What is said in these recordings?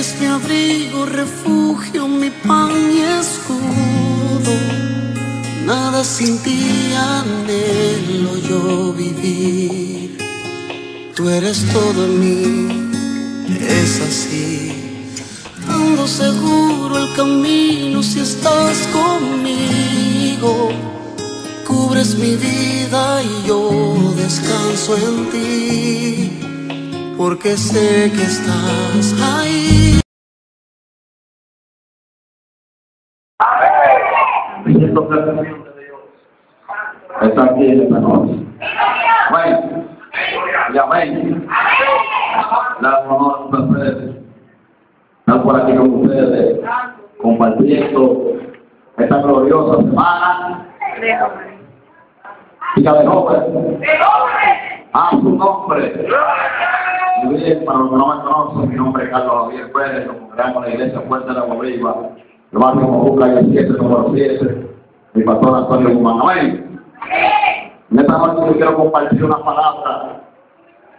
Eres mi abrigo, refugio, mi pan y escudo. Nada sin ti anhelo yo vivir. Tú eres todo en mí, es así. Ando seguro el camino si estás conmigo. Cubres mi vida y yo descanso en ti, porque sé que estás ahí. Siento que la bendición de Dios está aquí en esta noche. Amén. Y amén. La honor a ustedes. Estar por aquí con ustedes, compartiendo esta gloriosa semana. Diga de nombre. A su nombre. Muy bien, para los que no me conocen, mi nombre es Carlos Javier Pérez, nos congregamos en la iglesia Fuerte de la Bolívar, el barrio Mojuca y el 7, número 7, mi pastor Antonio Guzmán. Amén. En esta noche yo quiero compartir una palabra,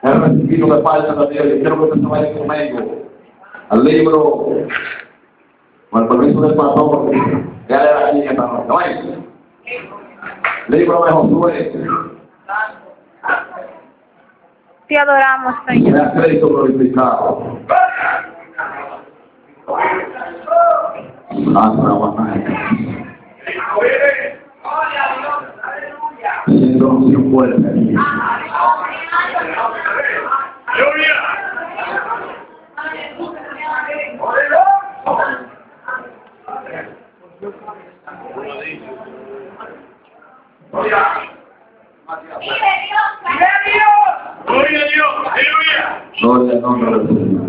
he recibido de parte de Dios, y quiero que usted se vaya conmigo al libro, con el permiso del pastor, que era aquí en esta noche. Amén. Libro de Josué. Te adoramos, Señor. Me ha Cristo glorificado. Siendo un fuerte aquí. Gloria al nombre del Señor.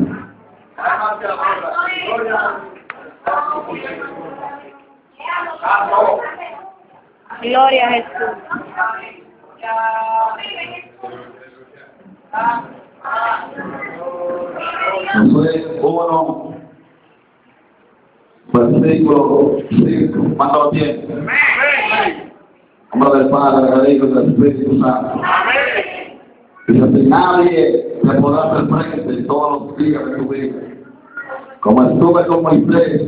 Gloria a Jesús. Josué 1, versículo 5. ¿Cuánto lo tiene? Nombre del Padre, del Hijo y del Espíritu Santo. Dice así: nadie te podrá hacer frente todos los días de tu vida. Como estuve con Moisés,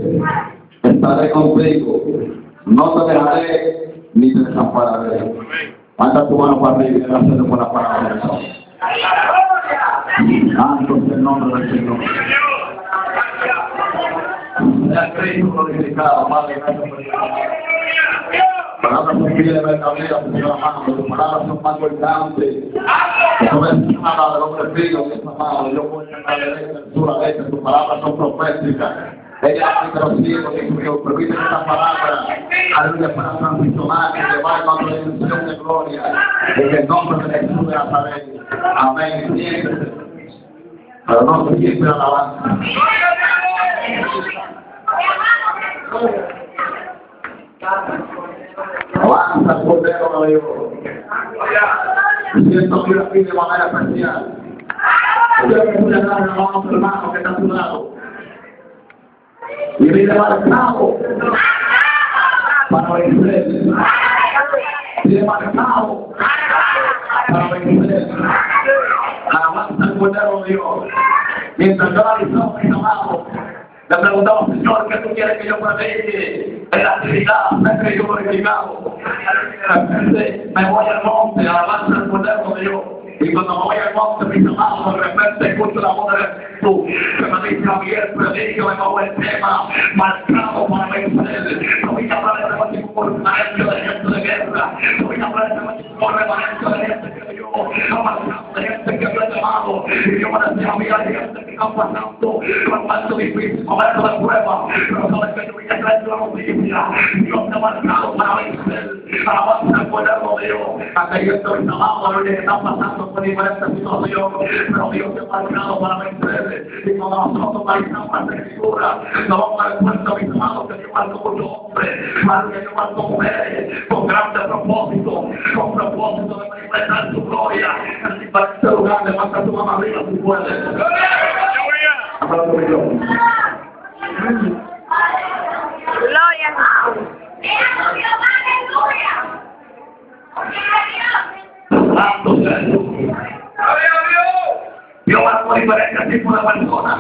estaré contigo. No te dejaré ni te desampararé. Manda tu mano para arriba y gracias por la palabra de Dios. Santo es el nombre del Señor. Sea Cristo glorificado, Padre, gracias por palabras son fieles de verdadera, Señor amado. Tus palabras son más importantes. Eso menciona del hombre frío, Dios amado. Yo voy a la derecha, sur, a la derecha. Tus palabras son proféticas. Ella aplica los ciegos, Dios, permite esta palabra, aleluya, para transicionar y llevar a la dimensión de gloria. En el nombre de Jesús de Nazaret. Amén. Siéntese. Pero no se siempre alabanza. Avanza el Cordero de Dios. Siento que aquí de manera especial. Quiero que tú le das la mano a tu hermano que está a tu lado. Y viene marcado para vencer. Viene marcado para vencer. Alabanza el Cordero de Dios. Mientras yo analizaba mis amados, le preguntaba: Señor, ¿qué tú quieres que yo predique? En la actividad, me creyó glorificado. De repente me voy al monte, alabanza al Cordero de Dios. Y cuando me voy al monte, mis amados, de repente escucho la voz del Espíritu que me dice: Javier, predica de nuevo el tema, marcado para vencer. No voy a hablar de remanente por remanente de gente de guerra. No voy a hablar de remanente por remanente de gente que yo, no marcado de gente que yo he llamado. Y yo me decía: mira, hay gente que está pasando por momentos difíciles, momentos de prueba. Pero sabes que yo voy a traer la noticia. Dios te ha marcado para vencer. Alabanza al Cordero de Dios. Aquellos que mis amados, que están pasando por diferentes situaciones, pero Dios te ha marcado para vencer. Y cuando nosotros analizamos la escritura, nos vamos a dar cuenta, mis amados, que Dios marcó muchos hombres, que Dios marcó mujeres, con grandes propósitos, con propósito de manifestar su gloria en diferentes lugares. Levanta tu mano arriba si puedes. Gloria a Jesús. Santo Jesús. Dios marcó diferentes tipos de personas.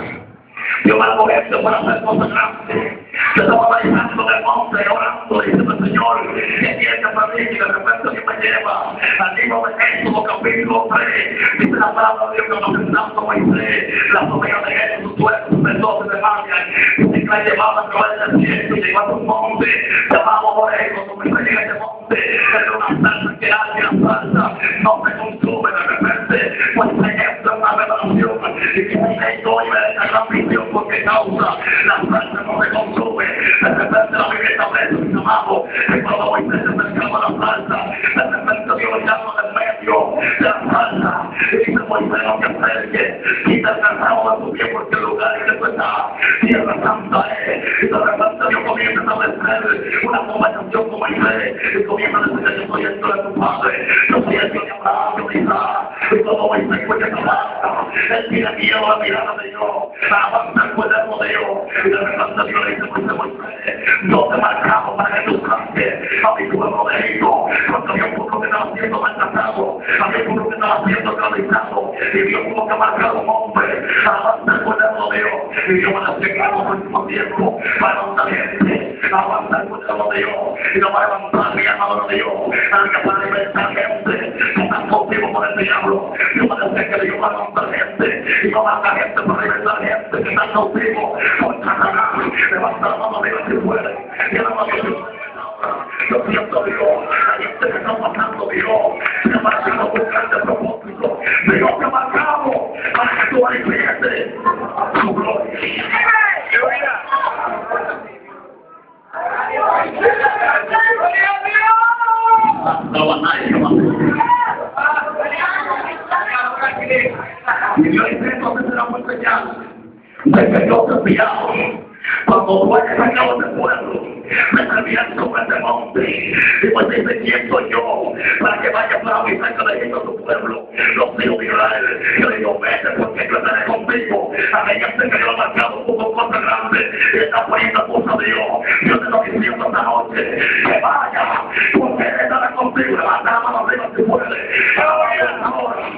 Yo me hago esto para hacer cosas grandes. Yo estaba bailando en el monte, orando, diciendo, Señor, que tiene para mí, y de repente que me lleva al libro de Éxodo, capítulo 3, dice la palabra de Dios que nos presentamos Moisés, las ovejas de él, sus suegros, sus sacerdotes de Madián, y que la llevaba a través del desierto, y llegó a un monte, llamado Joré, cuando me llega a ese monte, era una salsa que arde, la salsa no se consume de repente, pues se entra una revelación, y que me estoy y me deja la visión, porque causa la salsa no se consume, de repente la Biblia establece, mis amados, que cuando Moisés se acercaba a la salsa, de repente Dios lo llama del medio de la salsa, y dice, Moisés, no te acerques, quita el calzado de tu pie, porque el lugar en que tú estás, tierra santa es, y de repente Dios comienza a establecer una conversación con Moisés, y comienza a decir, yo soy el Dios de tu padre, yo soy el Dios de Abraham, yo de Isaac, y todo Moisés fue que trabaja, él tiene miedo a la mirada de Dios, a avanzar por el de Dios, y de repente Dios le dice, Moisés, no te marcamos para que tú cantes a mi pueblo de Egipto, porque había un pueblo que estaba siendo maltratado, había un pueblo que estaba siendo esclavizado, y Dios tuvo que marcar un hombre a avanzar por el de Dios, y Dios me lo llegamos por el mismo tiempo, para levantar gente, a avanzar por el de Dios, y no para levantar mi alma de Dios, para alimentar gente que están contigo por el diablo, yo me decía que Dios va a levantar gente, y no va a matar gente para alimentar gente que están contigo por Satanás, levanta la mano de Dios si puede, y la mano de Dios. Yo siento Dios, la gente que está pasando Dios, que para que no buscan de propósito, Dios te ha marcado para que tú alivieses su gloria. Y Dios dice, entonces será muy señal de que yo te he enviado. Cuando tú hayas sacado del pueblo, me servirán sobre este monte. Y pues dice, ¿quién soy yo? Para que vaya para mi cerca de Egipto a tu pueblo, los hijos de Israel. Yo digo, vete porque yo estaré contigo. Aquella gente que yo he marcado como cosa grande y está poniendo cosa de Dios. Yo te estoy diciendo esta noche que vaya, porque Él estará contigo. Levanta la mano arriba si puede. Ahora.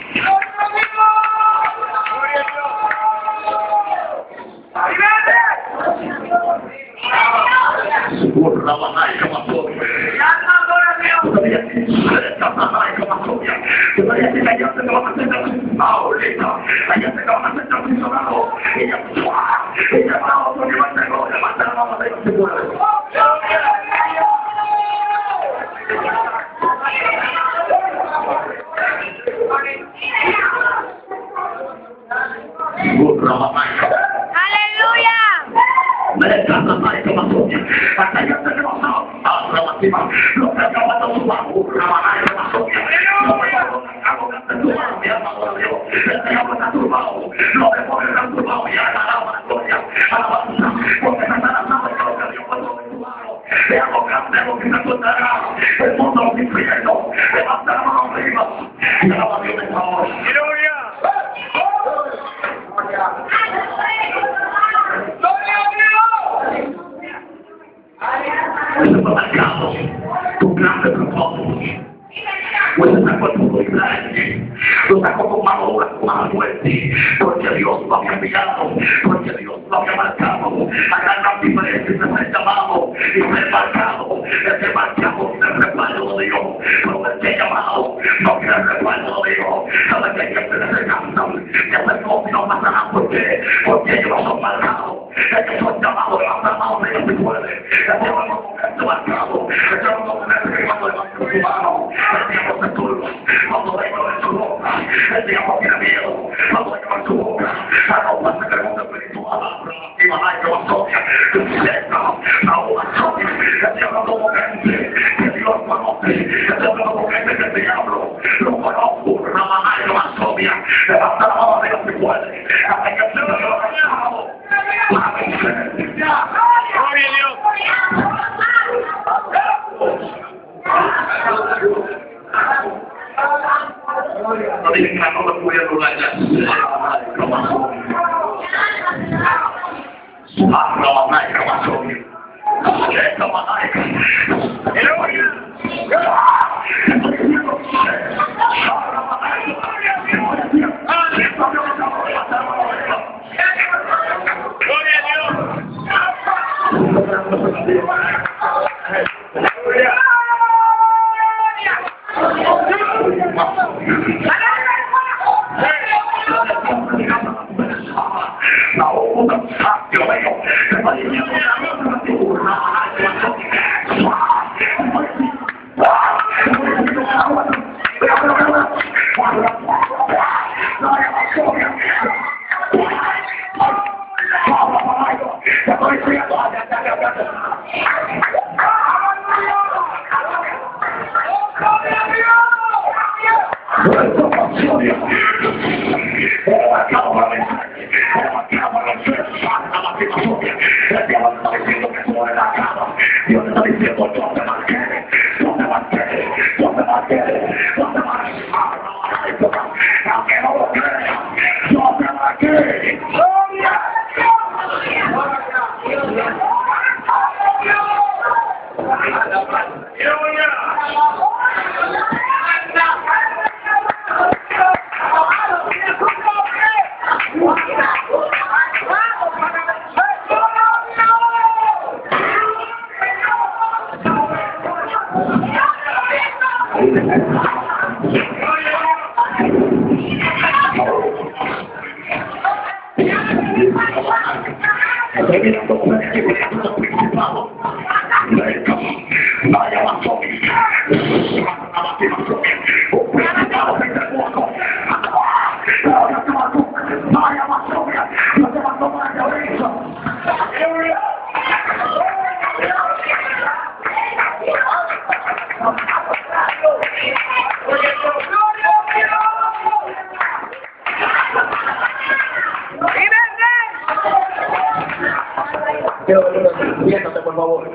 Porque Dios lo había enviado, porque Dios lo había marcado, acá las diferencias se han llamado y se han marcado, ese marcado tiene el respaldo de Dios, pero ese llamado no tiene el respaldo de Dior. Cada que ellos se cansan, que se no pasarán porque ellos no son marcados, ellos son llamados, levantan manos de ellos si puede, ellos no son gente marcado, ellos no son gente que cuando levantan su mano, el diablo se turba, cuando ellos en su boca, el diablo tiene miedo, cuando ellos en su boca, a no pasar que el mundo espiritual, y van a ir a Sonia, que seca, a una Sonia, el diablo como gente, que Dios conoce, el diablo como gente que el diablo lo conozco, la mamá y la Sonia, levanta la mano de ellos si puede, hasta que el Señor lo ha dejado, para vencer. ¡Gloria a Dios! No digan que no lo voy a lograr ya. Siéntate, por favor.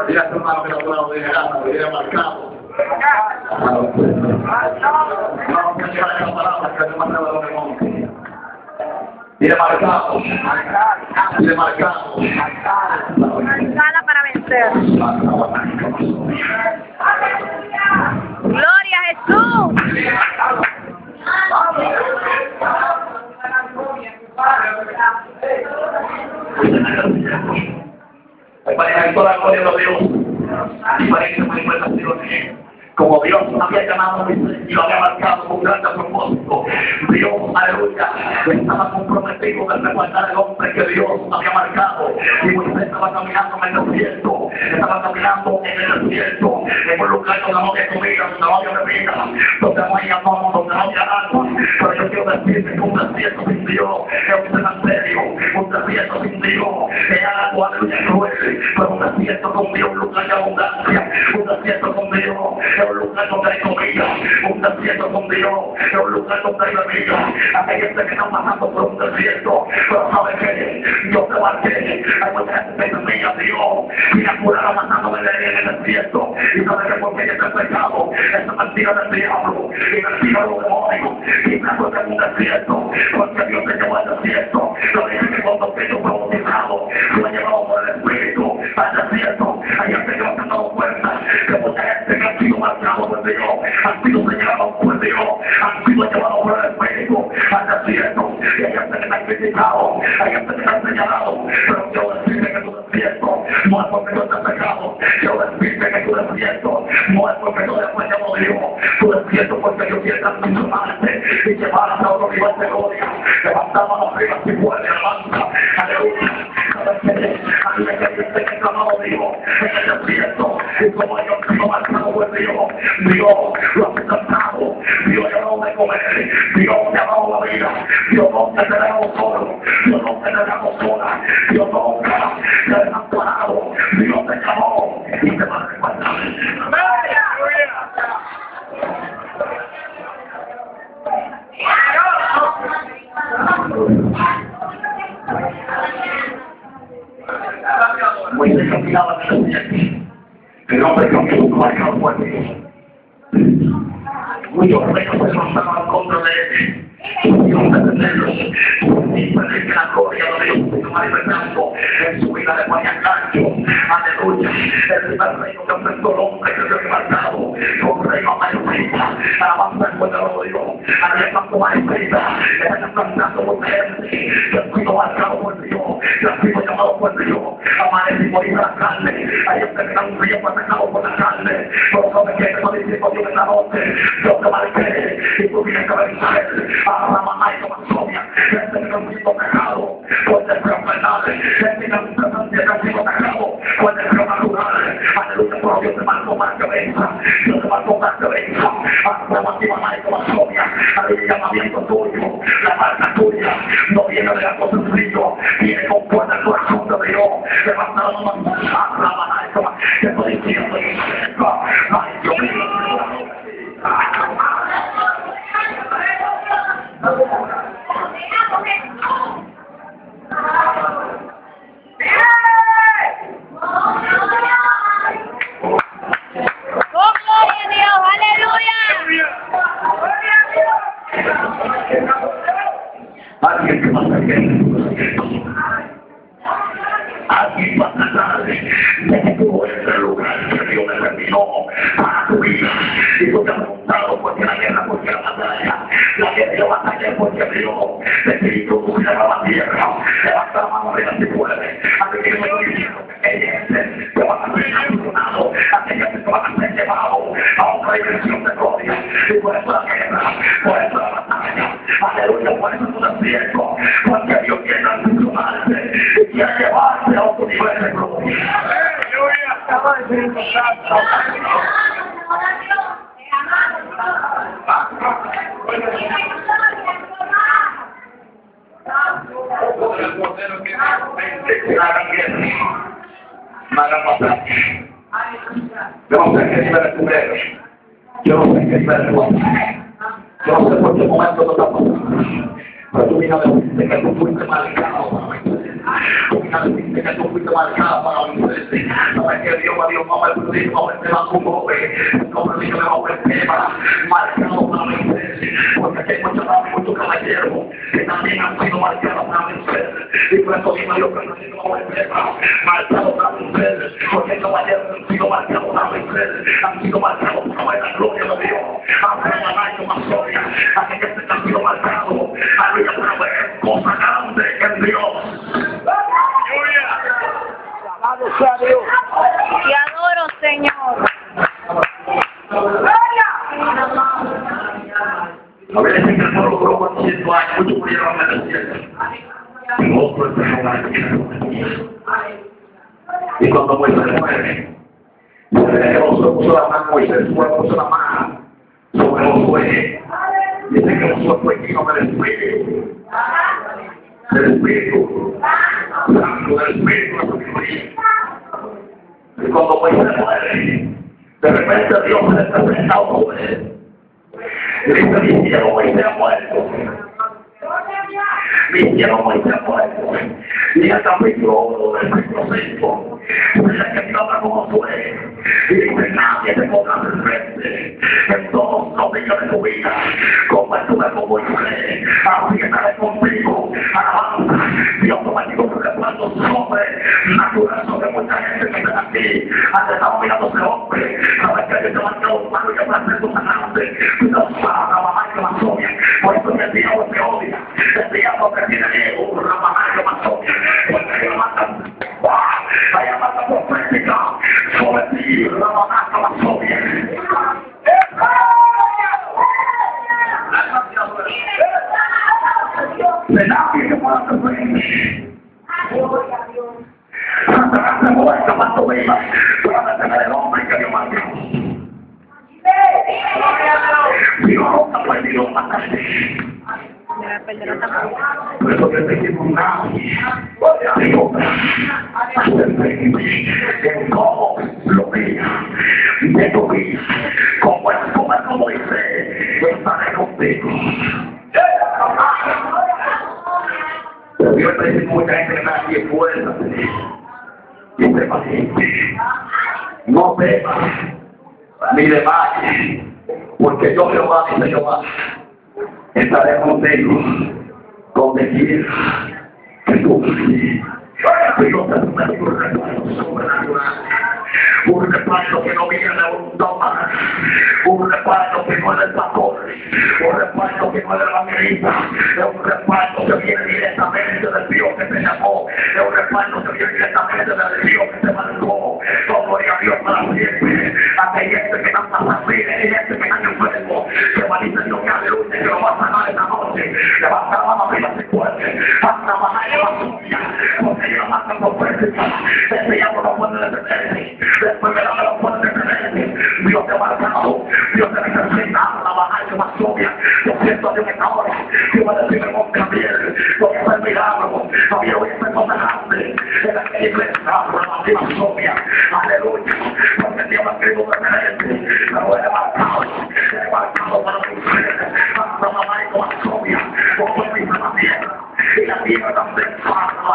Mira a tu hermano que no puedo viene marcado. Vamos a llegar a la palabra que es demasiado de lo que monte. Viene marcado. Viene marcado. Marcada para vencer. Gloria a Jesús. Para toda la gloria de Dios, para que se manifestaciones. Como Dios había llamado y lo había marcado con gran propósito, Dios, aleluya, estaba comprometido de resguardar el hombre que Dios había marcado. Y Moisés estaba caminando en el desierto, estaba caminando en el desierto, en un lugar donde no había comida, donde no había bebida, donde no había amor, donde no había agua. Pero yo quiero decirte que un desierto sin Dios es un cementerio, un desierto sin Dios es algo, aleluya, cruel, pero un desierto con Dios, un lugar de abundancia, un desierto con Dios es un lugar donde hay comida, un desierto con Dios es un lugar donde hay bebida. Hay gente que está pasando por un desierto, pero sabe que yo te marqué. Hay mucha gente que me diga Dios, y la cura matándome en el desierto, y sabe que porque yo he pecado, es mentira del diablo, y mentira de los demonios, y me acuerdo en un desierto, porque Dios te llevó al desierto. Lo dije que cuando Cristo fue bautizado, lo ha llevado por el Espíritu al desierto. Hay gente que no se ha dado cuenta que mucha gente que ha sido marcado por Dios, han sido señalados por Dios, han sido llevados por el Espíritu al desierto. Y hay gente que te ha criticado, hay gente que te ha señalado, pero yo decirte que tu desierto no es porque tú estás pecado. Yo decirte que tu desierto no es porque tú después llamó Dios. Tu desierto porque yo quiero transformarte y llevarte a otro nivel de gloria. Levantar manos arriba si puede, levanta. Aleluya. A mí me dice que clamado Dios en el desierto, y como ellos no marcado por Dios, Dios lo ha sustentado, Dios le ha dado de comer, Dios te ha dado la vida, Dios no te dejamos solo, Dios no te dejamos sola, Dios nunca te ha desamparado, Dios te llamó y te va a respaldar. Moisés caminaba en el desierto. El hombre que su marcado por Dios. Muchos reyes se lanzaban contra de él. Dios detenerlos. Y pedir que la gloria de Dios se manifestando en su vida de Juan Gancho. Aleluya. El primer reino que enfrentó el hombre que Dios marcado. Un reino mayorista. Alabanza el pueblo de Dios. Aliento mayorista. Están cantando por gente. Que ha sido marcado por por Dios. Amanece por ir a la carne. Hay usted que está un río atacado por la carne. Pero sabe que esto dice Dios en la noche. Yo te marqué y tú tienes que vencer a la mamá y como Sonia. Este es un río pecado. Puede ser enfermedades. Este es un río pecado. Puede ser natural. Aleluya, pero Dios te marcó para que venza. Dios te marcó para que venza. A la mamá y como Sonia. Aleluya, llamamiento tuyo. La marca tuya no viene de algo sencillo. Viene con fuerza el corazón de Dios. Levanta la mano. La mamá y como te estoy diciendo. Ay, Dios mío. Alguien que va a alguien va a tratar de que tú eres el lugar que Dios determinó para tu vida. Y tú te has preguntado por qué la guerra, por qué la batalla. La guerra y la batalla porque Dios te espíritu tú se va a la tierra. Levanta la mano arriba si puedes. Así que yo estoy diciendo que te van a ser abandonado. Así que te van a ser llevado a otra dimensión de gloria. Y por eso la guerra, por eso la batalla. Aleluya, por eso tú despierto. Porque Dios quiere transformarte y quiere llevarte a otro nivel de gloria. Aleluya. Estamos en Espíritu Santo. Yo no sé qué espera tu dedo. Yo no sé qué espera tu alma. Yo no sé por qué momento no está pasando. Pero tú vienes a decirte que tú fuiste marcado. Tú vienes a decirte que tú fuiste marcado para vencerse. Sabes que Dios va a perder, va a perder a tu joven. Como el niño le va a perder, marcado para vencerse. Porque aquí hay muchos caballeros que también han sido marcados para vencer. Y por eso digo yo que no he sido marcado para vencer. Porque hay caballeros que han sido marcados para vencer. Han sido marcados para ver la gloria de Dios. Aunque la mayo más gloria. Aquellos que han sido marcados. Aleluya, para ver cosas grandes en Dios. Alabado sea Dios. Te adoro, Señor. A ver, que el pueblo duró 400 años, muchos murieron en el desierto. Y otro empezó a decir. Y cuando Moisés muere, Josué puso la mano, Moisés puso la mano sobre Josué. Dice que Josué fue lleno del Espíritu. Del Espíritu. Santo del Espíritu, la sabiduría. Y cuando Moisés muere, de repente Dios se le presenta a Josué. Y dice, mi cielo Moisés ha muerto. Mi cielo Moisés ha muerto. Y en el capítulo 5, dice que Dios habla con Josué. Y dice, nadie te podrá hacer frente en todos los días de tu vida. Como estuve con Moisés, así estaré contigo. Alabanza. Dios prometió un recuerdo sobrenatural sobre mucha gente que está aquí. Antes estaba mirando ese hombre. Sabes que Dios te va a dar un mano y te va a hacer tu sanante. Tú no sabes la mamá que más odia. Por eso el diablo te odia. El diablo te tiene ego. La mamá que más odia. Porque hay una mata. Hay una mata profética sobre ti. La mamá que más odia. De nadie que pueda hacer frente. Satanás se muestra más tu vida para detener el hombre que Dios mandó. Dios no está perdido en la calle. Por eso que te digo nadie. Dios hacer frente en todo lo días de tu vida. Como dice, yo estaré contigo. Pero Dios te dice mucha gente que nadie puede hacer. Y te paciente. No temas ni desmayes, porque yo Jehová, dice Jehová, estaré contigo donde quiera que tú quieras. Dios te promete un respaldo sobrenatural, un respaldo que no viene de un toma, un respaldo que no es del pastor, un respaldo que no es de la evangelista, es un respaldo que viene directamente del Dios que te llamó, es un respaldo hermano se vio directamente del Dios que se marcó. Todo era Dios para siempre. Hasta hay gente que está pasando bien, hay gente que está enfermo. Que va a decir Dios que aleluya, que lo va a sanar esta noche. Le va a estar la mano arriba si puede. Hasta bajar la suya. Porque ella mata por fuerza. Ese ya no lo puede detenerse. Después de la lo puede detenerse. Dios te ha marcado. Dios te necesita. La bajar que más obvia. Yo siento a Dios en ahora. Yo voy a decir el monte también. Porque es el milagro. Había hoy esta cosa grande. En la iglesia. La más obvia. Aleluya. Porque Dios ha querido detenerse. Pero él ha marcado. Él ha marcado para ustedes. Hasta la bajar más obvia. Porque es la tierra. Y la tierra también para la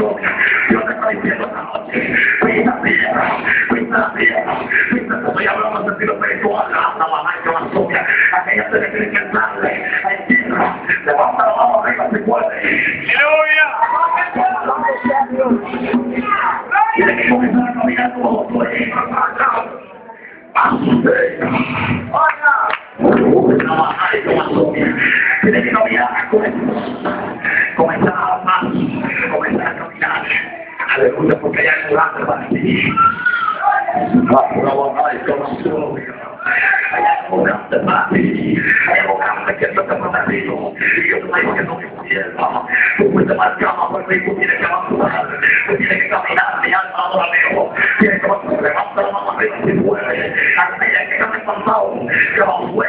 obvia. Dios te está diciendo esta noche. Pisa tierra. Pisa la tierra. Pisa, estoy hablando en sentido espiritual. Hasta la bajar más obvia. Aquellas que tienen que entrarle. Hay tierra. Levanta la mano arriba si puede. Tiene que comenzar a caminar como tú eres. Tiene que caminar con eso. Comenzar a amar. Comenzar a caminar. Aleluya, porque hay algo grande para ti. Hay algo grande para ti. Hay algo grande que Dios te ha prometido. Y yo te estoy diciendo que mierda. Tú fuiste marcada por mí, tú tienes que avanzar. Tú tienes que caminar, mi alma ahora mismo. Tienes que levantar la mano arriba si puedes. Aquella que está espantado, que va fue.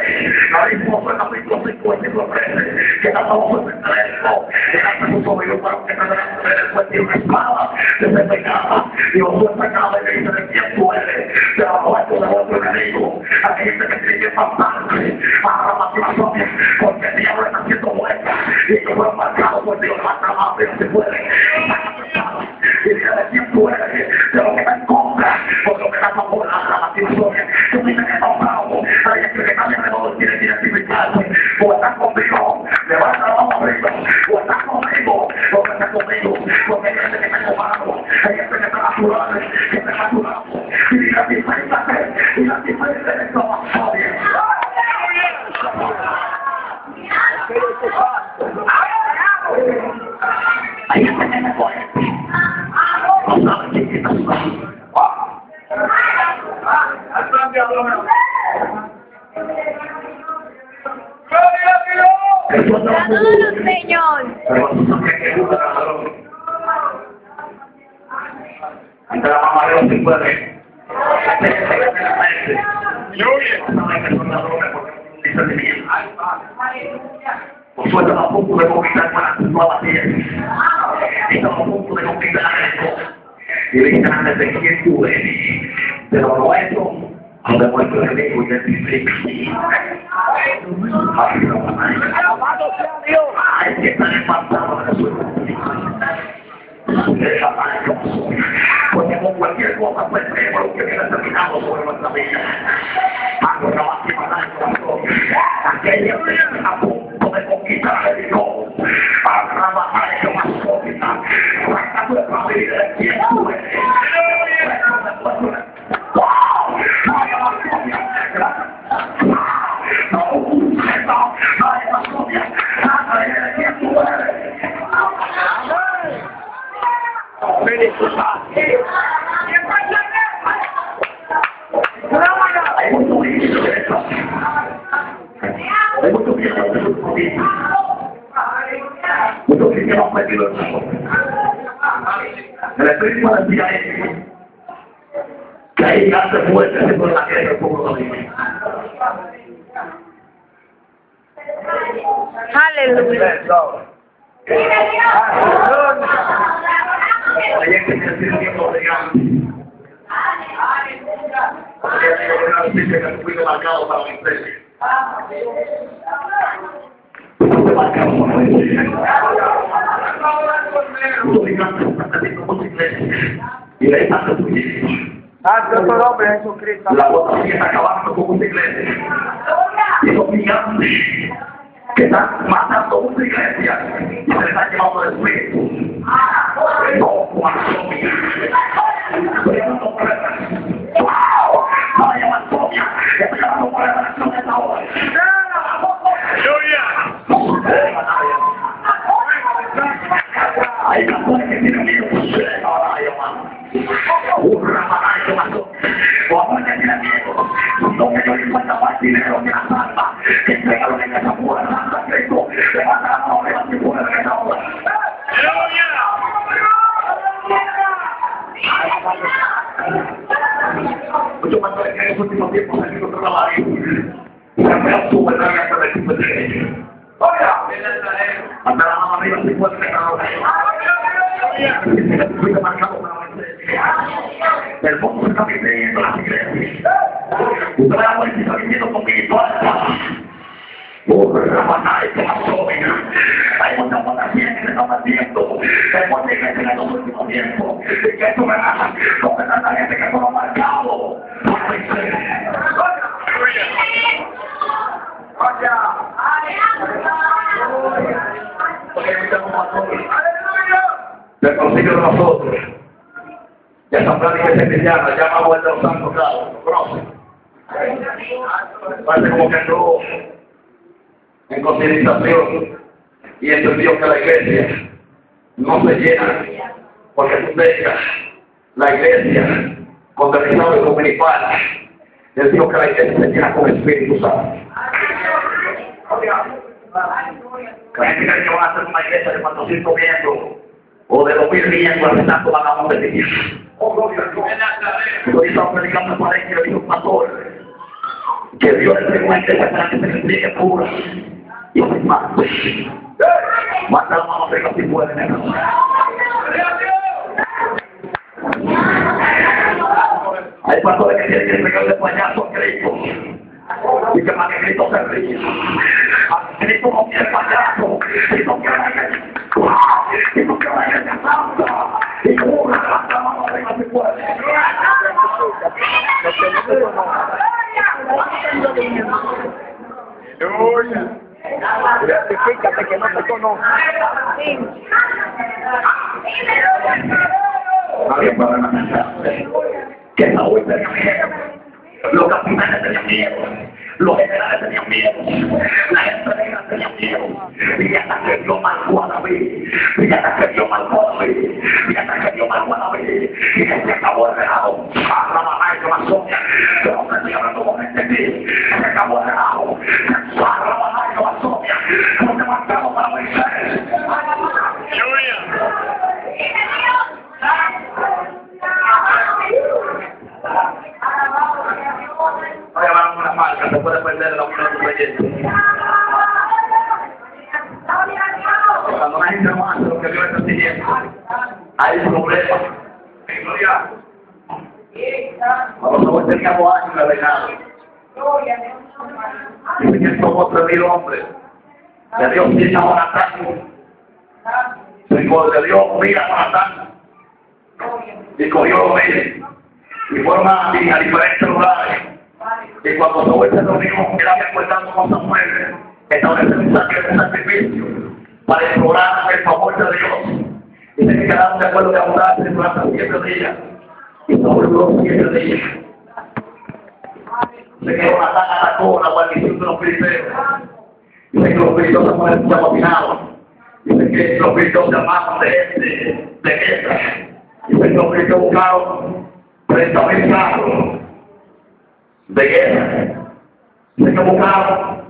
La misma fue capítulo 5, versículo 13. Que tanto fue el teléfono. Que tanto su sobrino para que no delante de él fue tiene una espada. Desempeñada. Dios fue sacada y le dice de quién tú eres. Te va a bajar con el otro enemigo. Aquella gente que tiene que pasarse. Para la motivación. Porque el diablo está haciendo vuelta. Y ellos fueron marcados por Dios. Levanta la mano pero se puede. Y dice de quién tú eres. De lo que está en contra. Por lo que está a favor. La motivación. Tú dices que está bravo. Hay gente que también alrededor tiene que identificarse. O están conmigo. Levanta la mano arriba. O están conmigo. O no están conmigo. Porque hay gente que está comando. Hay gente que está natural. Que está natural. Y la diferencia es. Y la diferencia es esto más obvio. Hay gente que me coge. No sabe quién está sudando. Adoro, Señor. Ante la mamá de los que puede. Por suerte estamos a punto de conquistar con las nuevas tierras. Estamos a punto de conquistar esto. Y le dicen antes de quién tú eres. Pero lo nuestro, donde nuestro enemigo identifica. Hay que estar empatados de su porque con cualquier cosa pues creemos lo que viene terminado sobre nuestra vida. Algo que va a llevar aquella que está a punto de conquistar el Dios para trabajar en más cosas para tu familia de quien tú eres. ¡Wow! ¡Vaya más copia! ¡Vaya más copia! ¡Nada de quien tú eres! Hay mucho vicio de esto. Hay mucho vicio de esto. Muchos que hemos metido en eso. El Espíritu decía que hay grandes fuertes en la tierra del pueblo dominicano. Aleluya. Hay gente que tiene tiempo de grande. Porque hay una noticia que fue marcado para la iglesia. Fue marcado para la iglesia. Muchos gigantes están haciendo muchas iglesias. Y le están destruyendo. Santo nombre de Jesucristo. La votación está acabando con muchas iglesias. Y los gigantes que están matando muchas iglesias y se les están llevando el espíritu. No, Marcomia. Estoy hablando por el ¡wow! No me llaman Comia. Estoy hablando por la acción de esta hora. ¡Aleluya! Ahí está. que tiene miedo, ahora yo más. ¿Qué pasó? Cuando ella tiene miedo, no que yo le cuenta más dinero que la salva, que entrega lo que ella se puede dar, Cristo, le va a dar la obra que puede dar esa obra. Muchos pastores que en los últimos tiempos han ido a trabajar y se han pegado su verdad y hasta el tipo de derecho. ¡Oiga! Hasta la mano arriba se puede pegar ahora. Se marcado para la el mundo se está viviendo las iglesias. Usted va a ver si está viviendo conmigo. La batalla que pasó, venga. Hay muchas votaciones que se están haciendo. Hay muchas iglesias en los últimos tiempos. Y que esto me da con tanta gente que son marcados. Del consejo de nosotros. Ya esa plática es cristiana, ya vamos a ver de los santos, claro, conoce. Parece como que entró en concientización y entendió que la iglesia no se llena porque tú tengas la iglesia contabilizada y comunicada. Él dijo que la iglesia se llena con el Espíritu Santo. La gente cree que van a hacer una iglesia de 400 miembros o de 2000 miembros, al tanto van a competir. Yo estaba predicando para él y le dijo un pastor que Dios le entregó una iglesia para que se le entregue pura y sin más. Mata la mano arriba si puede. Hay pastores que tienen que entregarle payaso a Cristo y que para que Cristo se ríe. Cristo no quiere payaso, Cristo quiere la iglesia. Cristo quiere la iglesia santa y cura la mano arriba si puede. Identifícate que no te conozco. Nadie puede matar. Que Saúl tenía miedo. Los capitanes tenían miedo. Los generales tenían miedo. La gente negra tenía miedo. Y hasta que Dios marcó a David. Y hasta que Dios marcó a David. Y hasta que Dios marcó a David. Y que se acabó el relajo. A la mamá y que más soña. Que no me estoy hablando con gente aquí. Se acabó el relajo. A la mamá y que más soña. No te marcamos para Moisés. Vaya, vamos a una marca, se puede perder la unión de tu belleza. Cuando la gente no hace lo que Dios está pidiendo, hay problemas. Cuando nosotros teníamos años de reinado, dice que somos 3,000 hombres. De Dios mira a Jonatán. De Dios mira a Jonatán. Y cogió los medios. Y fueron a diferentes lugares. Y cuando Saúl se reunió, él había acordado con Samuel, establecer un sacrificio para explorar el favor de Dios. Y se quedaron de acuerdo de adorarse durante 7 días. Y Saúl duró 7 días. Se quedó atacó la guarnición de los filisteos. Dice que los filisteos se amotinaron. Dice que los filisteos se llamaban de guerra. Dice que los filisteos buscaron 30,000 carros de guerra. Se convocaron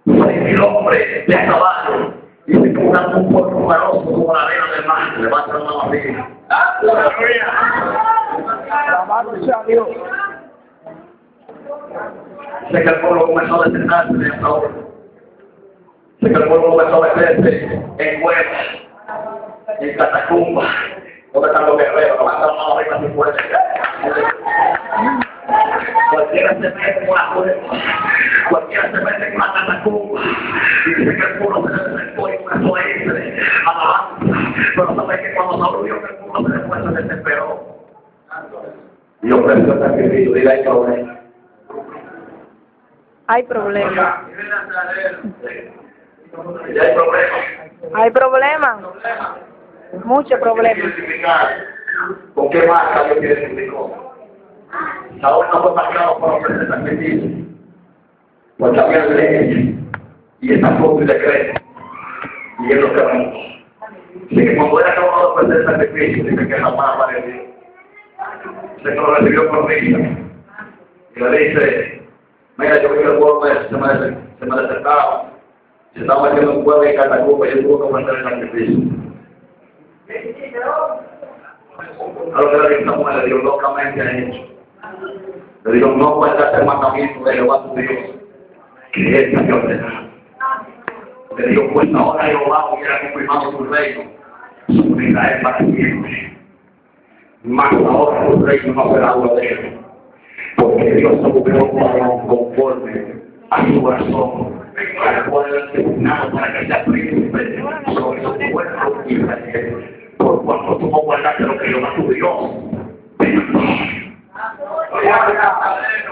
6,000 hombres de a caballo y se buscaron un pueblo numeroso como la arena del mar. Levantan una barriga. Sé que el pueblo comenzó a detentarse de esta hora. Sé que el pueblo comenzó a meterse en cuevas, en catacumbas. ¿Dónde están los guerreros? Levantan una barriga muy fuerte. Cualquiera se mete con la cueva, cualquiera se mete con la catacumba, y dice que el pueblo se desesperó y comenzó a irse alabanza. Pero sabe que cuando Saúl vio que el pueblo se después se desesperó. Y ofreció el sacrificio, diga, hay problema. Hay problemas. Ya hay problema. Hay problemas. Muchos problemas. ¿Con qué marca Dios quiere identificar? Saúl no fue marcado por ofrecer sacrificio, porque había leyes y está todo el decreto, y él lo quebró. Sí, cuando era acabado de perder el sacrificio, dice que jamás apareció. Se lo recibió con risa. Y le dice, mira, yo vi que el pueblo se me desertaba. Se estaba haciendo un pueblo en Catacuba y yo tuve que perder el sacrificio. A lo que le dijo esta mujer, le dijo, locamente ha hecho. Le dijo, no guardaste el mandamiento de Jehová tu Dios, que él te había ordenado. Le dijo, pues ahora Jehová hubiera confirmado tu reino sobre Israel para siempre. Mas ahora tu reino no será duradero, porque Dios se buscó un varón conforme a su corazón, al cual él designado para que sea príncipe sobre su pueblo Israel. Por cuanto tú no guardaste lo que Jehová tu Dios te mandó.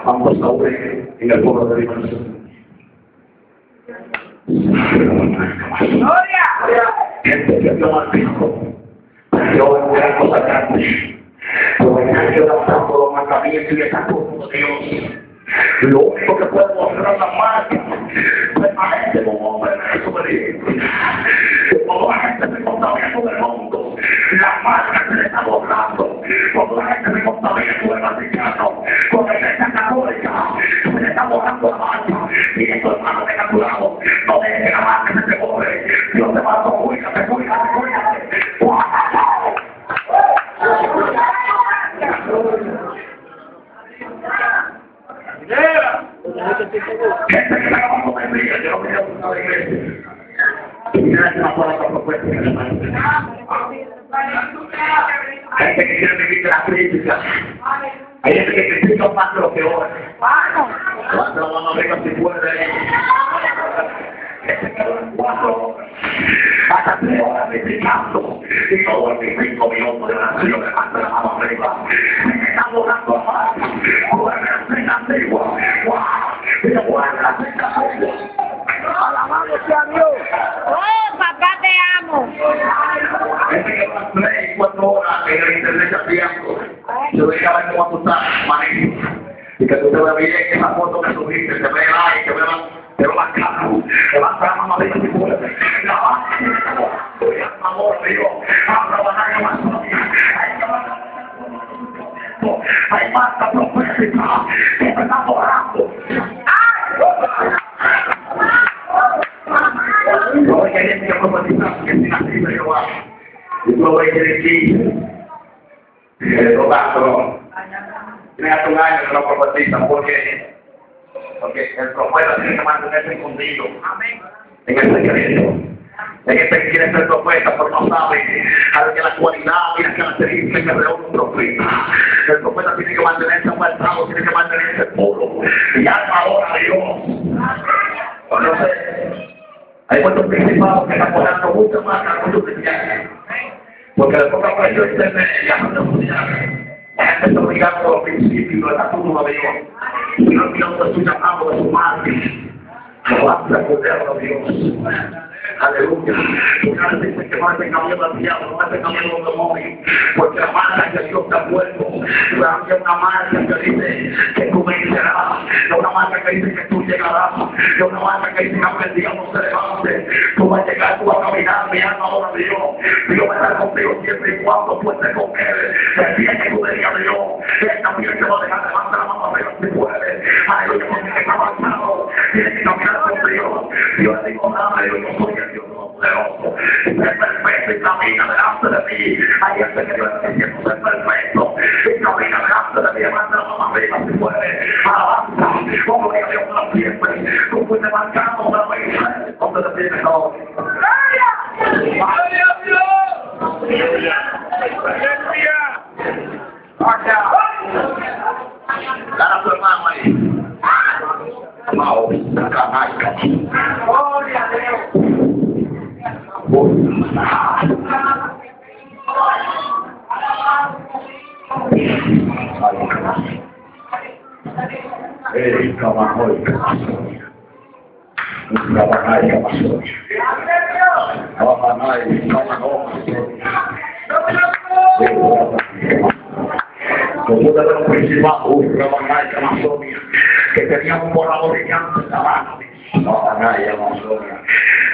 Vamos a ver en el pueblo de Dios. Gente que Dios maldijo, yo voy a cosas grandes. Pero en el año de los mandamientos y esa cosa de Dios, lo único que puede mostrar la marca permanente como hombre en su obediencia. Cuando la gente se contamina con el mundo, la marca se le está borrando. Cuando la gente se contamina con el Vaticano, con la iglesia católica, se le está borrando la marca. Y esto, hermano, de calculado, no deje que la marca se te borre. Dios te va a cuídate. Gente que la vamos a ver, yo no me quiero una iglesia. Y mira que no puedo propuesta que le parece. Gente que quiere vivir de la crítica. Hay gente que critica más de lo que ora. ¿Cuánto la mano arriba si puede? Gente que ora 4 horas, hasta 3 horas criticando. Y todo el 5 minutos de oración levanta la mano arriba. Me está borrando la mano. Guarda la antigua. Y guarda la antigua. Alabado sea Dios. ¡Oh, papá, te amo! Gente que va 3 y 4 horas en el internet chateando. Yo veía a ver cómo tú estás, manito. Y que tú te veas bien esa foto que subiste, te ve like, te ve la cara, te va a estar mamá de tu pueblo. La base de tu amor, Dios. Habla la más hay marca profética que me está borrando. No voy a ir a profetizar que sin así de Jehová. Y no voy a ir aquí rogando. Tiene hace un año que no profetizan porque el profeta tiene que mantenerse escondido en el secreto. Hay gente que quiere ser profeta, pero no sabe que la cualidad y las características que reúne un profeta. El profeta tiene que mantenerse apartado, tiene que mantenerse puro. Y alma ahora a Dios. No sé, hay muchos principados que están poniendo mucho más a muchos cristianos. Porque después que apareció el internet, ya no se mundial. La gente está obligando los principios y los estatutos de Dios. Y no olvidando de su llamado de su madre. Lo va a recordar a Dios. Aleluya. Porque dicen que no me tenga miedo al diablo, no me tenga miedo a los demonios. Porque la marca que Dios te ha puesto, es una marca que dice que tú vencerás, es una marca que dice que tú llegarás, es una marca que dice que aunque el diablo se levante, tú vas a llegar, tú vas a caminar, mi alma ahora Dios. Dios va a estar contigo siempre y cuando tú estés con él. El día que tú le digas a Dios, él también te va a dejar levantar la mano arriba si puede. Aleluya, porque está avanzado, tiene que caminar con Dios. Dios le dijo nada, yo soy el Dios poderoso. Sé perfecto y camina delante de mí. Hay gente que Dios está diciendo ser perfecto y camina delante de mí. Levanta la mano arriba si puede. Avanza, como diga Dios para siempre. Tú fuiste marcado para vencer. ¿Dónde te tienes hoy? ¡Gloria! ¡Aleluya! Dale a tu hermano ahí. Mao, Sacanaica. ¡Gloria a Dios! Que tenía un borrador gigante en la mano.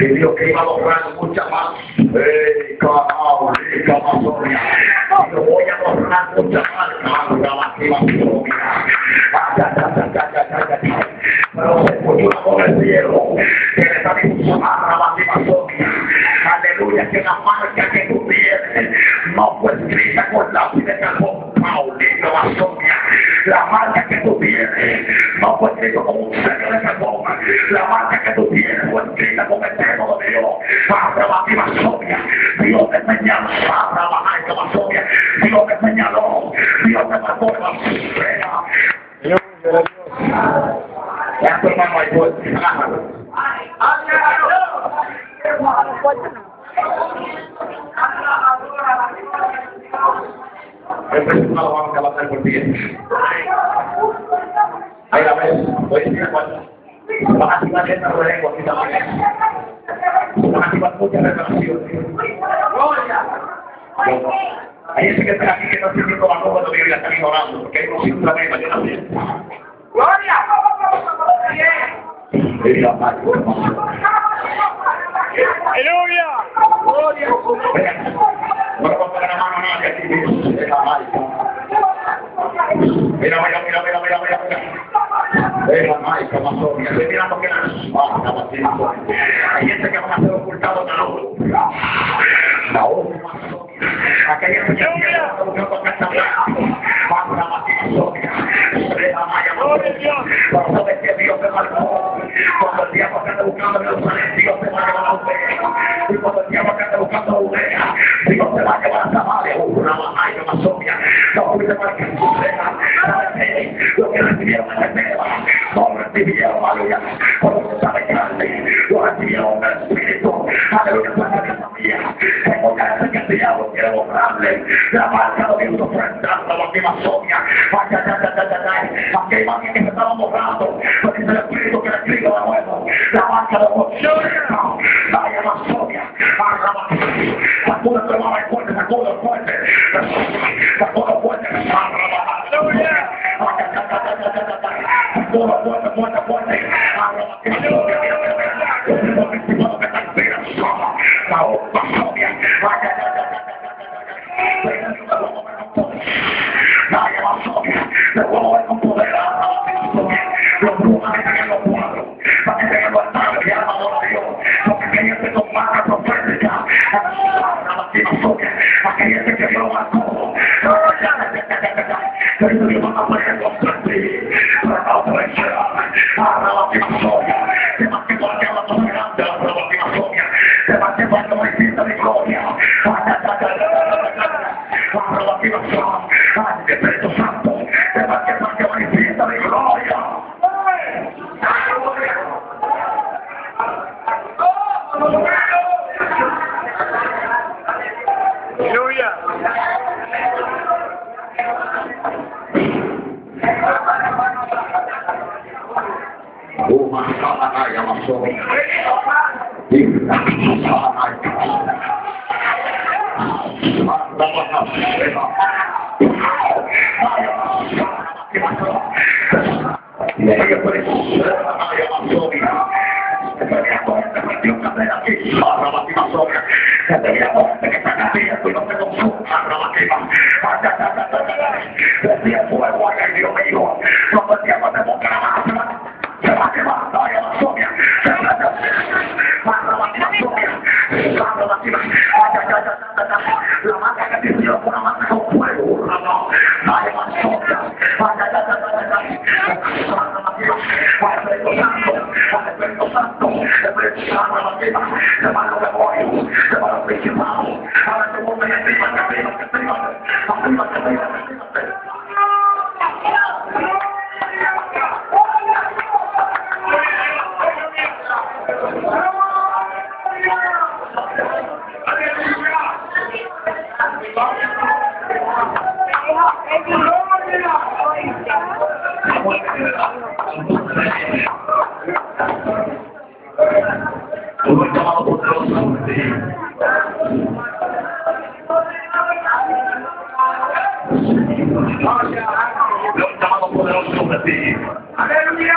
Y Dios que iba a borrar muchas más. Yo voy a borrar muchas más. Pero se escuchó una voz del cielo que le está diciendo aleluya, que la marca que tú tienes no fue escrita con lápiz de carbón, Paulino Basonia. La marca que tú tienes no fue escrita con un sello de carbón. La marca que tú tienes fue escrita con el dedo de Dios. Dios te señaló, Dios te señaló, Dios te marcó de la estrella. Ya tu hermano ahí fue. El resultado vamos a levantar por pie. Ahí la ves, voy a decir cuál. Van a activar esta lengua aquí también. Van a activar muchas revelaciones. Hay gente que está aquí que no se siente la nueva de Dios y la están ignorando, porque hay unos simplemente que no sienten. ¡Gloria! ¡Aleluya! ¡Gloria! No le voy a poner la mano a nadie aquí. Mira. Deja Maica, Amazonia. Estoy mirando que hay gente que van a ser ocultados en la luz. La otra Amazonia. Aquella gente que está buscando que está hablando. Vamos a Amazonia. Deja Maya, Amazonia. Pero sabes que Dios te marcó. Cuando el diablo anda buscando en Jerusalén, Dios te va a llevar a Judea. Y cuando el diablo anda buscando a Judea, Dios te va a llevar a Samaria. Una Maya, Amazonia. No fuiste para que suceda. Lo que recibieron en el Neva, no recibieron, aleluya, por lo que sabe grande, lo recibieron en el Espíritu, aleluya, para que sabía, que porque hace que el diablo quiere borrarle la marca de Dios frente a la Amazonia. Aquí hay alguien que se estaba borrando, pero dice el Espíritu que le escribo de nuevo, la marca de Dios, la Amazonia, sacude tu hermano fuerte, sacude fuerte, Aleluya.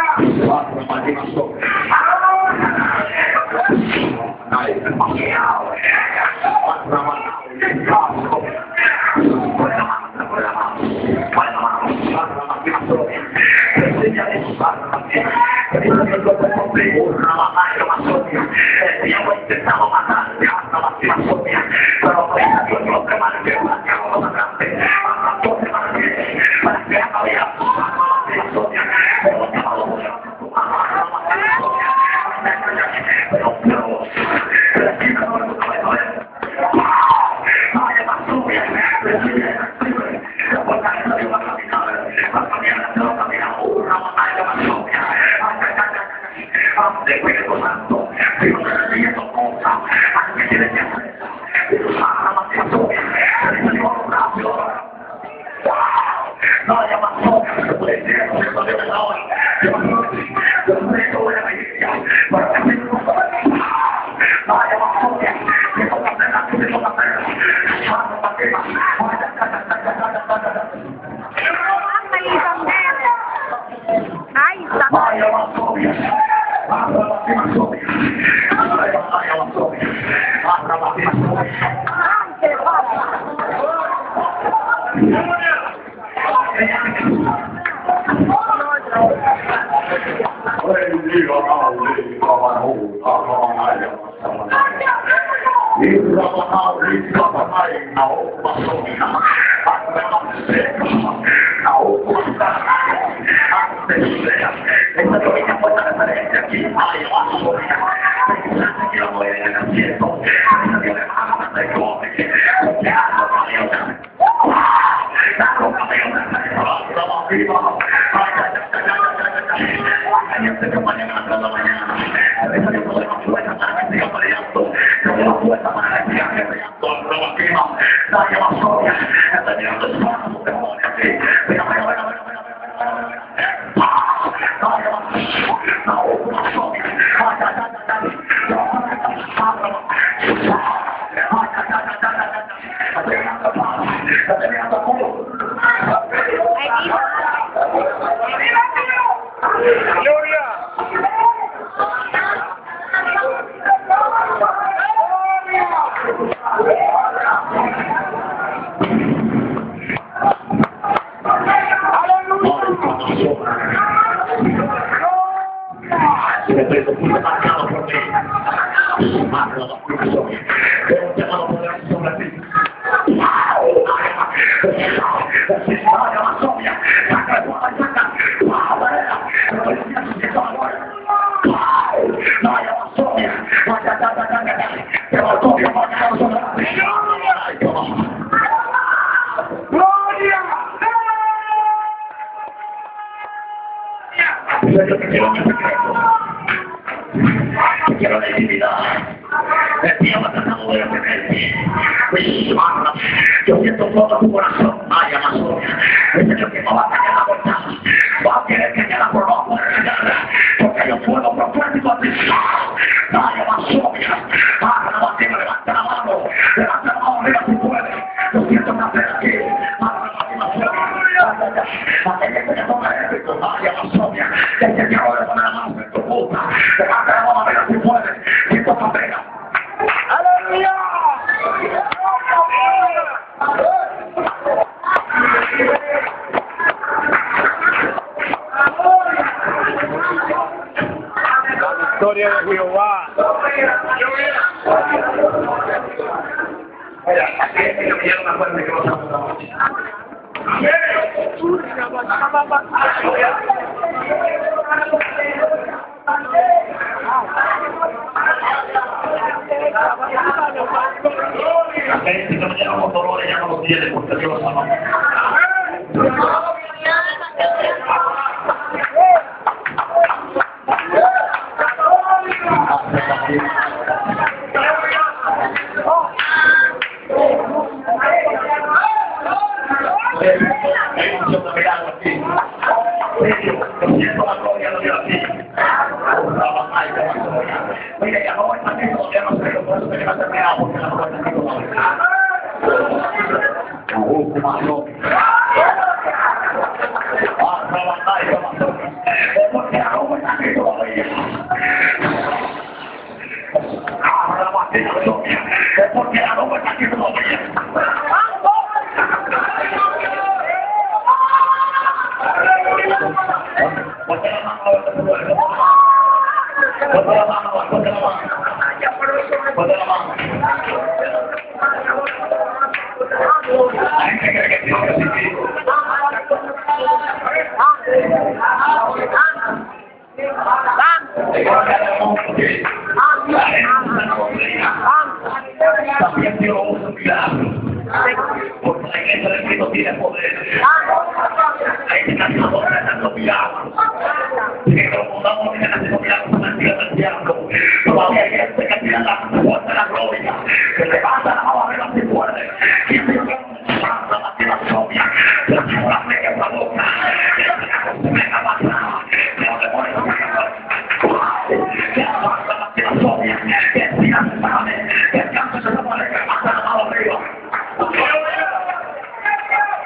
Quiero la intimidad. El tiempo tratando de detenerte. Yo siento todo tu corazón. Ay, Amazonia. El Señor que no va a caer la puerta. Va a querer que quede por no poder llegar. Porque hay un fuego profético a ti. Ay, Amazonia. Ah, la batida, levanta la mano. Levanta la mano, arriba si puedes. Yo siento una fe aquí. Aquella que toma éxito, ay, Amazonia. Que el Señor le pone la mano en tu puta. Levanta la mano, arriba si puedes. Siento una pega. ¡Aleluya! Historia de Jehová. Mira, aquí es que yo quiero una fuente que no sabe la noche. La gente que me llama los dolores ya no los tiene porque Dios los ama. Mira, ya no voy a estar ya no sé, por eso tengo que hacerme agua, porque la no voy a estar porque la no voy a estar todavía. Porque la no voy a estar todavía. Ponte la mano, ponte la mano, ponte la mano. Ponte la mano. La gente cree que tiene que asistir. También Dios usa un milagro. Porque la iglesia de Cristo tiene poder. Hay que estar dando milagros. Pero como estamos haciendo milagros en el día del diablo, todavía hay gente que tiene la fuerza de la gloria, que levanta la mano arriba si puede. Y si no, la batida sobria, pero si no la mega en la boca, se me la batida, pero le pone la mega que avanza la batida sobria, que tira se sabe, que el canto se lo pone, que levanta la mano arriba.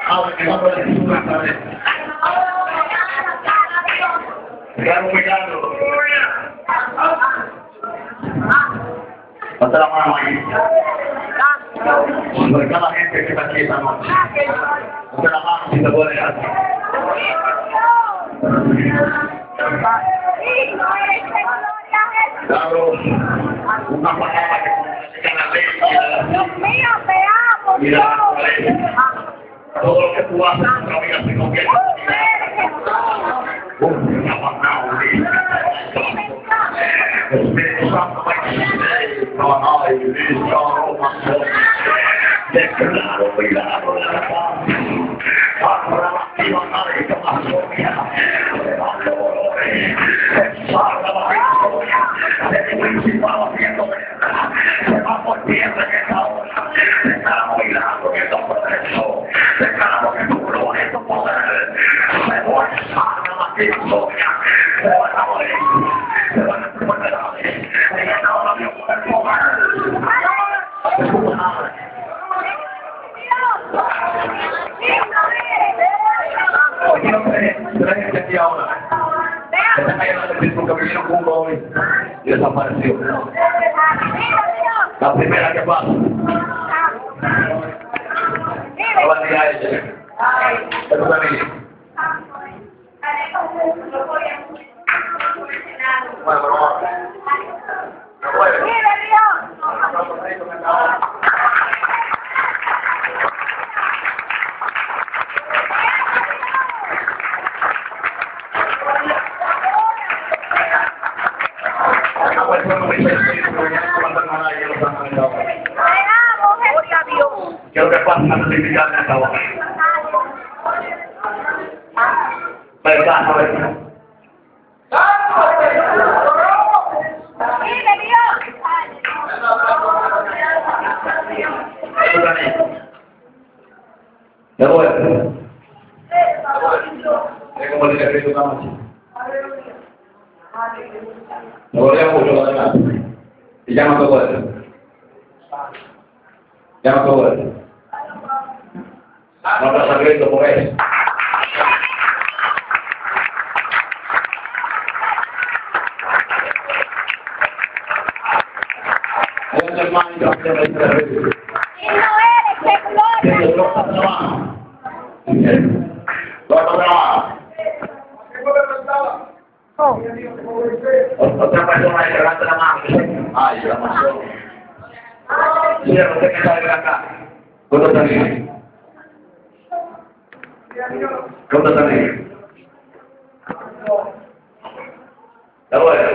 Ahora que vamos a decir una vez. Claro, cuidado. Hasta la mano ahí. Por cada gente que está aquí esta noche. Hasta la mano si te puede dar. Claro, una palabra que la ley. Dios mío, te amo, Mira, Dios. todo lo que tú haces en nuestra vida se convierte en Espíritu Santo va a existir. No, listo, declaro milagro de la paz. Ahora la activa nadie que más soña. Levando dolores. Salga la victoria. El principal haciendo verdad. Se va por tierra en esta hora. Declaramos milagro en el nombre de Jesús. Declaramos que tu gloria y tu poder se muestran a la victoria. Se van a morir. Se van a enfermedades. En esta hora Dios puede poder. Quiero traer aquí ahora. Esta calle no se dice que vinieron juntos hoy y desapareció. La primera que pasa. Ahora día a ella. Eso también. Bueno, pero ahora. No puede. Quiero que pasen a certificar en esta hora. ¿Verdad? A ver. ¿De vuelta? Es como el secreto Camacho. Me volvía mucho lo demás. Y llama todo eso. Llama todo eso. No te secreto por eso. Es el hermanito que me interesa. Otra persona que levanta la mano. Ay, la mano. Cierra, usted que sale de acá. ¿Cuándo está bien? ¿Cuándo está bien? ¿Está bueno?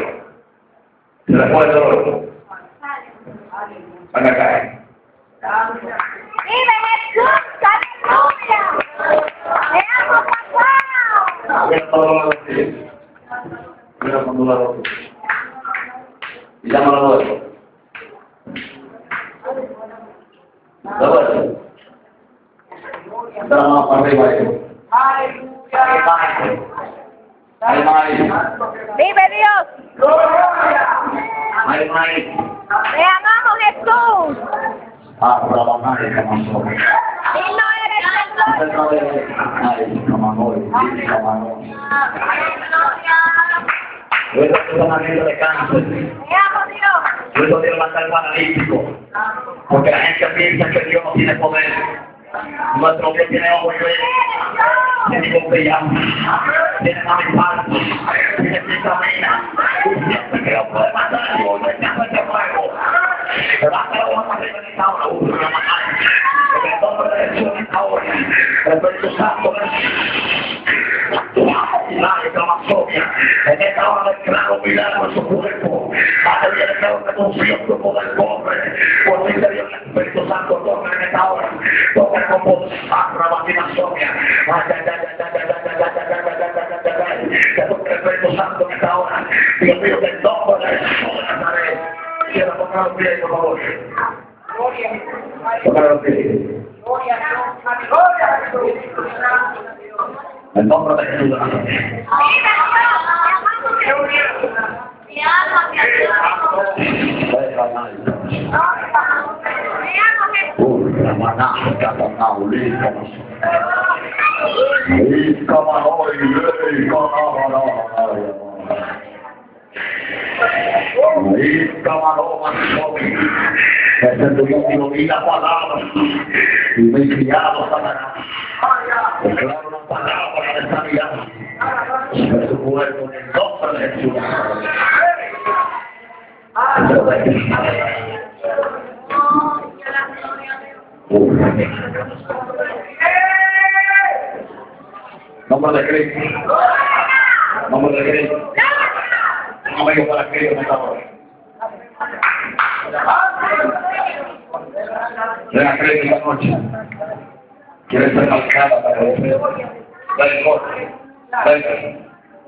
¿Se la puede el dolor? Van acá. ¡Vive Jesús! ¡Aleluya! ¡Te amo, papá! Mira todo lo que mira cuando la ropa. Y llama a la otra. La otra. Está la mano para arriba ahí. ¡Vive Dios! ¡Te amamos, Jesús! ¡Y no eres de cáncer. ¡Te amo, Dios! Por eso Dios manda al paralítico. Porque la gente piensa que Dios no tiene poder. Nuestro Dios tiene ojos y ve. Tiene confianza. Tiene amistad. Tiene vitamina. Y siempre que Dios puede mandar a Dios en casa de fuego. Pero hasta lo vamos a hacer en esta hora. En el nombre de Jesús en esta hora. El Espíritu Santo. La reclamación. En esta hora declaro milagro en su cuerpo. Hasta el día de que confío en tu poder pobre. Por mi Dios, el Espíritu Santo toca en esta hora. Toca con voz. Rabatinación. Que toque el Espíritu Santo en esta hora. Dios mío, que el nombre de Jesús de Nazaret. Quiero tocar los pies, por favor. Tocar los pies. El nombre de Jesús de Nazaret. La manada, cada una, Y la palabra y me he criado Satanás. Declaro una palabra de sanidad sobre su cuerpo en el nombre de Jesús. Nombre de Cristo. Nombre de Cristo. Un amigo para Cristo en esta hora. Ven a Cristo esta noche. Quieres ser marcada para el Señor. Ven, corre.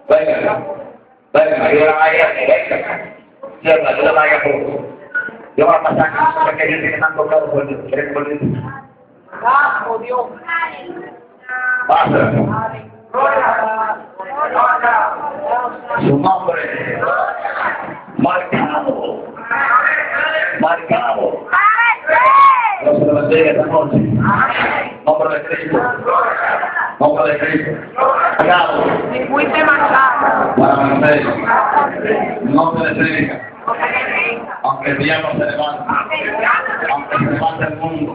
Venga. Ayúdame a ir aquí. Venga. Cierra, ayúdame a ir aquí. Yo voy a pasar aquí. Que ellos tienen tan tocado por Dios. ¿Quieren por Dios? ¡Vamos, Dios! Pasa. Su nombre. Marcado. Dios te bendiga esta noche. Nombre de Cristo. Nombre de Cristo. Marcado. Si fuiste marcado. Para vencer. No te detenga. Aunque el diablo se levante. Aunque se levante el mundo.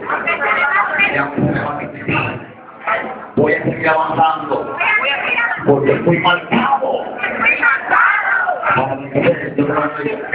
Y aunque se levante el cristiano. Voy a seguir avanzando. Porque fui marcado. Para vencer. Dios te bendiga.